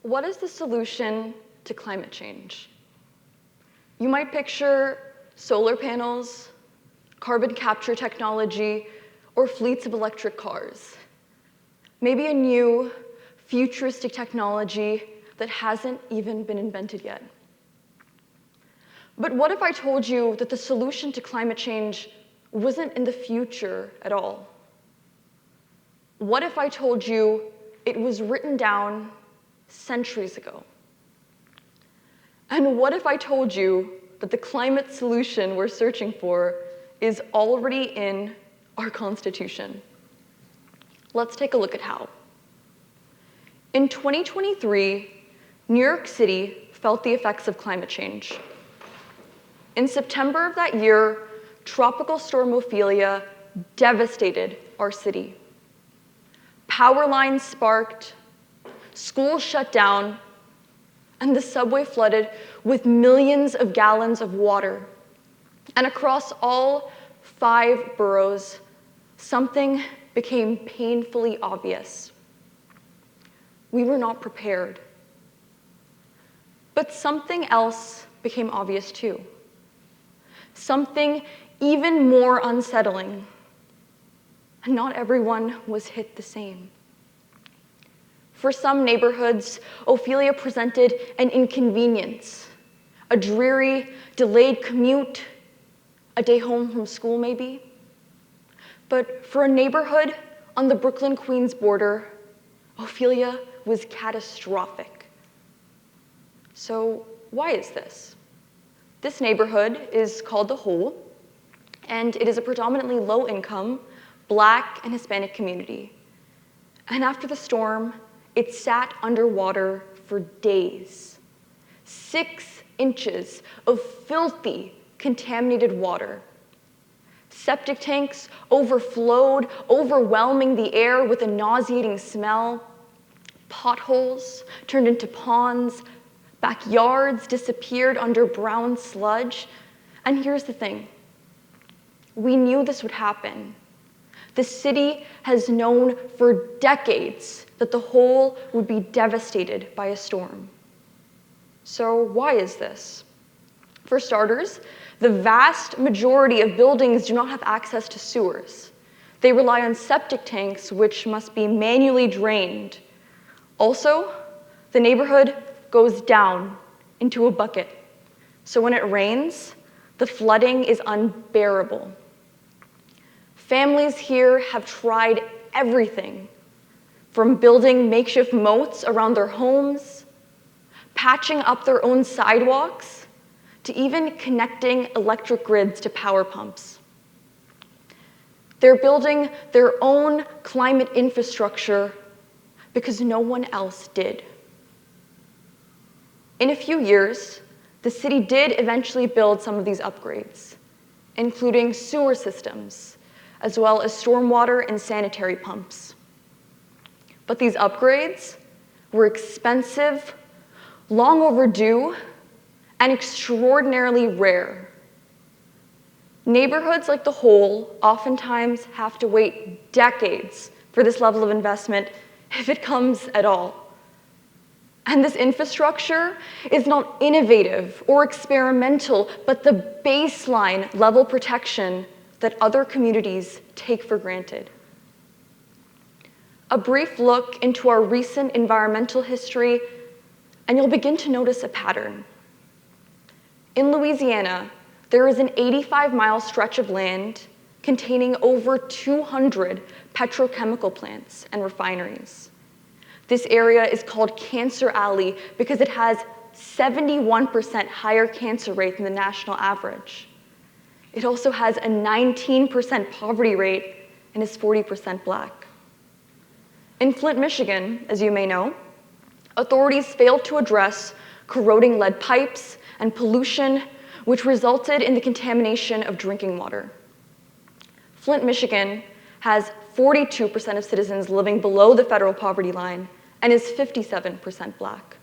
What is the solution to climate change? You might picture solar panels, carbon capture technology, or fleets of electric cars. Maybe a new, futuristic technology that hasn't even been invented yet. But what if I told you that the solution to climate change wasn't in the future at all? What if I told you it was written down centuries ago? And what if I told you that the climate solution we're searching for is already in our Constitution? Let's take a look at how. In 2023, New York City felt the effects of climate change. In September of that year, Tropical Storm Ophelia devastated our city. Power lines sparked, schools shut down, and the subway flooded with millions of gallons of water. And across all 5 boroughs, something became painfully obvious. We were not prepared. But something else became obvious too. Something even more unsettling. And not everyone was hit the same. For some neighborhoods, Ophelia presented an inconvenience, a dreary, delayed commute, a day home from school maybe. But for a neighborhood on the Brooklyn-Queens border, Ophelia was catastrophic. So why is this? This neighborhood is called The Hole, and it is a predominantly low-income, Black and Hispanic community. And after the storm, it sat underwater for days. 6 inches of filthy, contaminated water. Septic tanks overflowed, overwhelming the air with a nauseating smell. Potholes turned into ponds. Backyards disappeared under brown sludge. And here's the thing. We knew this would happen. The city has known for decades that the Hole would be devastated by a storm. So why is this? For starters, the vast majority of buildings do not have access to sewers. They rely on septic tanks, which must be manually drained. Also, the neighborhood goes down into a bucket. So when it rains, the flooding is unbearable. Families here have tried everything, from building makeshift moats around their homes, patching up their own sidewalks, to even connecting electric grids to power pumps. They're building their own climate infrastructure because no one else did. In a few years, the city did eventually build some of these upgrades, including sewer systems, as well as stormwater and sanitary pumps. But these upgrades were expensive, long overdue, and extraordinarily rare. Neighborhoods like The Hole oftentimes have to wait decades for this level of investment, if it comes at all. And this infrastructure is not innovative or experimental, but the baseline level protection that other communities take for granted. A brief look into our recent environmental history, and you'll begin to notice a pattern. In Louisiana, there is an 85-mile stretch of land containing over 200 petrochemical plants and refineries. This area is called Cancer Alley because it has 71% higher cancer rate than the national average. It also has a 19% poverty rate and is 40% Black. In Flint, Michigan, as you may know, authorities failed to address corroding lead pipes and pollution, which resulted in the contamination of drinking water. Flint, Michigan has 42% of citizens living below the federal poverty line and is 57% Black.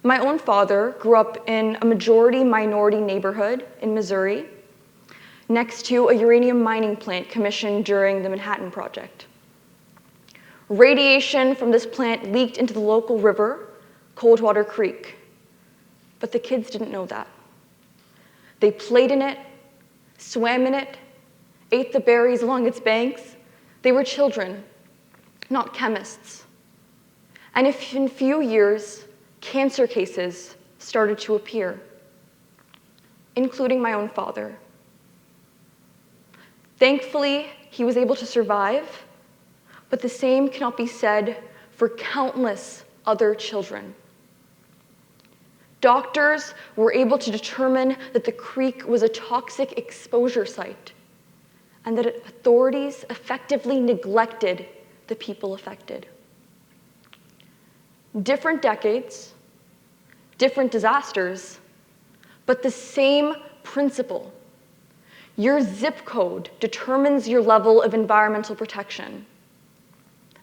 My own father grew up in a majority-minority neighborhood in Missouri, next to a uranium mining plant commissioned during the Manhattan Project. Radiation from this plant leaked into the local river, Coldwater Creek. But the kids didn't know that. They played in it, swam in it, ate the berries along its banks. They were children, not chemists. And in a few years, cancer cases started to appear, including my own father. Thankfully, he was able to survive, but the same cannot be said for countless other children. Doctors were able to determine that the creek was a toxic exposure site and that authorities effectively neglected the people affected. Different decades, different disasters, but the same principle. Your zip code determines your level of environmental protection.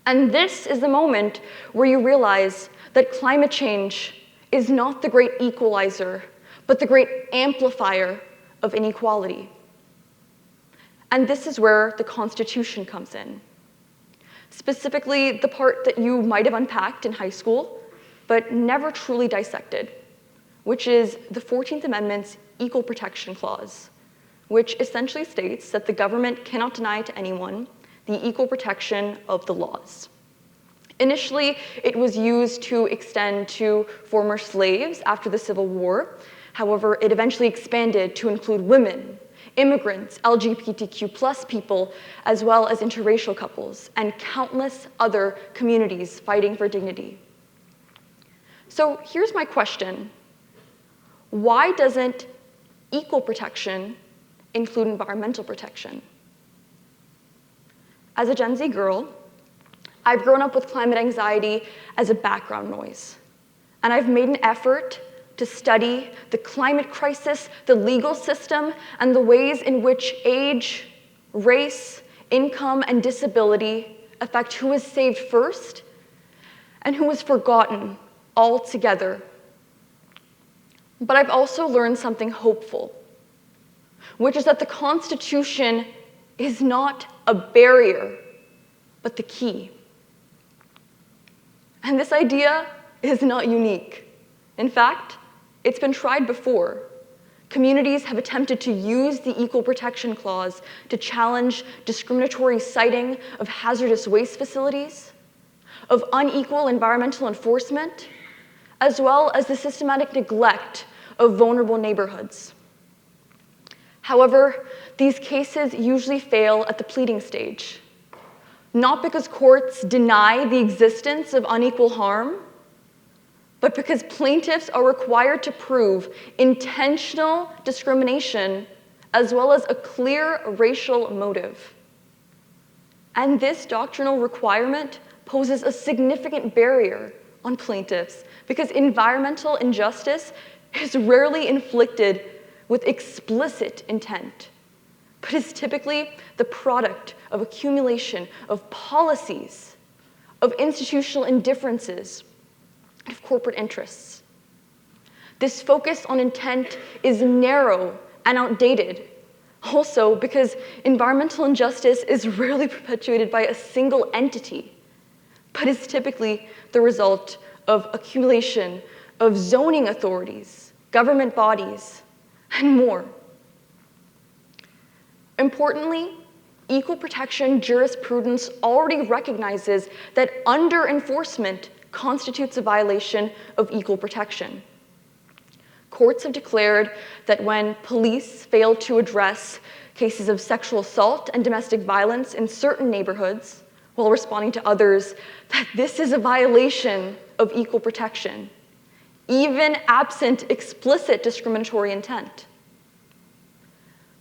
And this is the moment where you realize that climate change is not the great equalizer, but the great amplifier of inequality. And this is where the Constitution comes in. Specifically, the part that you might have unpacked in high school, but never truly dissected, which is the 14th Amendment's Equal Protection Clause, which essentially states that the government cannot deny to anyone the equal protection of the laws. Initially, it was used to extend to former slaves after the Civil War. However, it eventually expanded to include women, immigrants, LGBTQ+ people, as well as interracial couples, and countless other communities fighting for dignity. So here's my question. Why doesn't equal protection include environmental protection? As a Gen Z girl, I've grown up with climate anxiety as a background noise, and I've made an effort to study the climate crisis, the legal system, and the ways in which age, race, income, and disability affect who is saved first and who is forgotten altogether. But I've also learned something hopeful, which is that the Constitution is not a barrier, but the key. And this idea is not unique. In fact, it's been tried before. Communities have attempted to use the Equal Protection Clause to challenge discriminatory siting of hazardous waste facilities, of unequal environmental enforcement, as well as the systematic neglect of vulnerable neighborhoods. However, these cases usually fail at the pleading stage, not because courts deny the existence of unequal harm, but because plaintiffs are required to prove intentional discrimination as well as a clear racial motive. And this doctrinal requirement poses a significant barrier on plaintiffs because environmental injustice is rarely inflicted with explicit intent, but is typically the product of accumulation of policies, of institutional indifferences, of corporate interests. This focus on intent is narrow and outdated, also because environmental injustice is rarely perpetuated by a single entity, but is typically the result of accumulation of zoning authorities, government bodies, and more. Importantly, equal protection jurisprudence already recognizes that under-enforcement constitutes a violation of equal protection. Courts have declared that when police fail to address cases of sexual assault and domestic violence in certain neighborhoods while responding to others, that this is a violation of equal protection, even absent explicit discriminatory intent.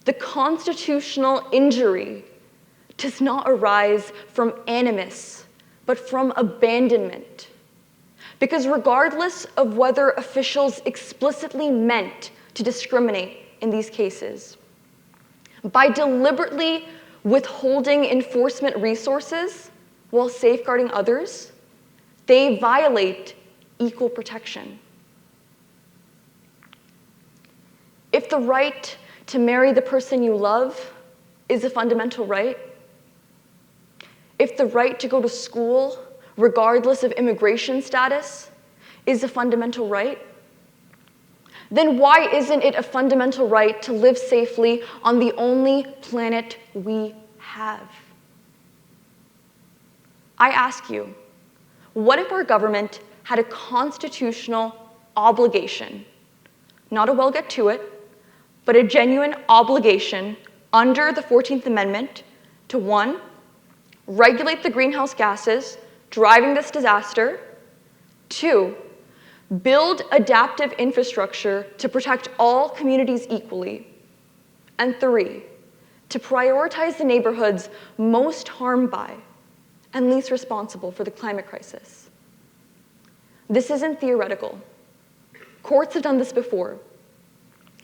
The constitutional injury does not arise from animus, but from abandonment. Because regardless of whether officials explicitly meant to discriminate in these cases, by deliberately withholding enforcement resources while safeguarding others, they violate equal protection. If the right to marry the person you love is a fundamental right, if the right to go to school, regardless of immigration status, is a fundamental right, then why isn't it a fundamental right to live safely on the only planet we have? I ask you, what if our government had a constitutional obligation, not a well get to it, but a genuine obligation under the 14th Amendment to 1, regulate the greenhouse gases driving this disaster, 2, build adaptive infrastructure to protect all communities equally, and 3, to prioritize the neighborhoods most harmed by and least responsible for the climate crisis. This isn't theoretical. Courts have done this before.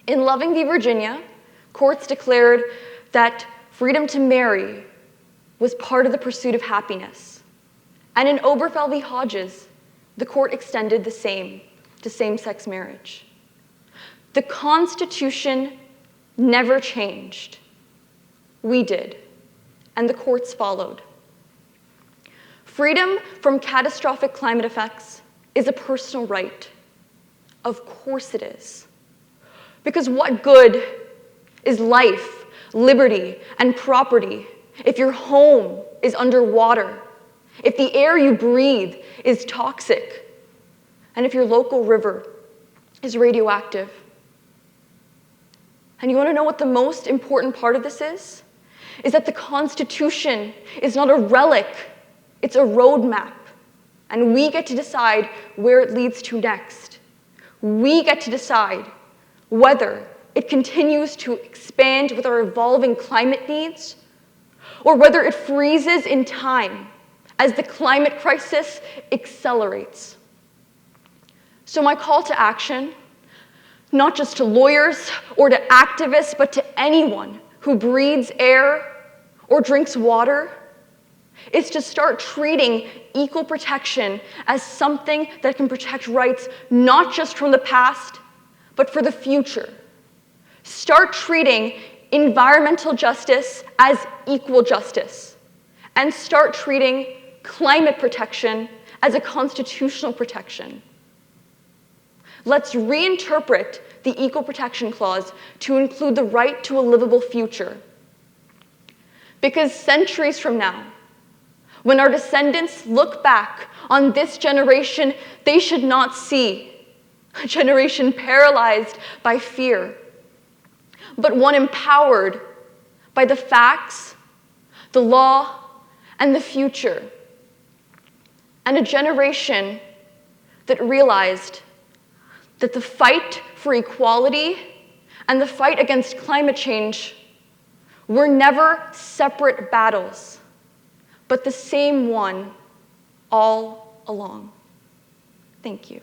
In Loving v. Virginia, courts declared that freedom to marry was part of the pursuit of happiness. And in Obergefell v. Hodges, the court extended the same to same-sex marriage. The Constitution never changed. We did, and the courts followed. Freedom from catastrophic climate effects is a personal right. Of course it is. Because what good is life, liberty, and property if your home is underwater, if the air you breathe is toxic, and if your local river is radioactive? And you want to know what the most important part of this is? Is that the Constitution is not a relic, it's a roadmap. And we get to decide where it leads to next. We get to decide whether it continues to expand with our evolving climate needs, or whether it freezes in time as the climate crisis accelerates. So my call to action, not just to lawyers or to activists, but to anyone who breathes air or drinks water, is to start treating equal protection as something that can protect rights not just from the past, but for the future. Start treating environmental justice as equal justice, and start treating climate protection as a constitutional protection. Let's reinterpret the Equal Protection Clause to include the right to a livable future. Because centuries from now, when our descendants look back on this generation, they should not see a generation paralyzed by fear, but one empowered by the facts, the law, and the future. And a generation that realized that the fight for equality and the fight against climate change were never separate battles, but the same one all along. Thank you.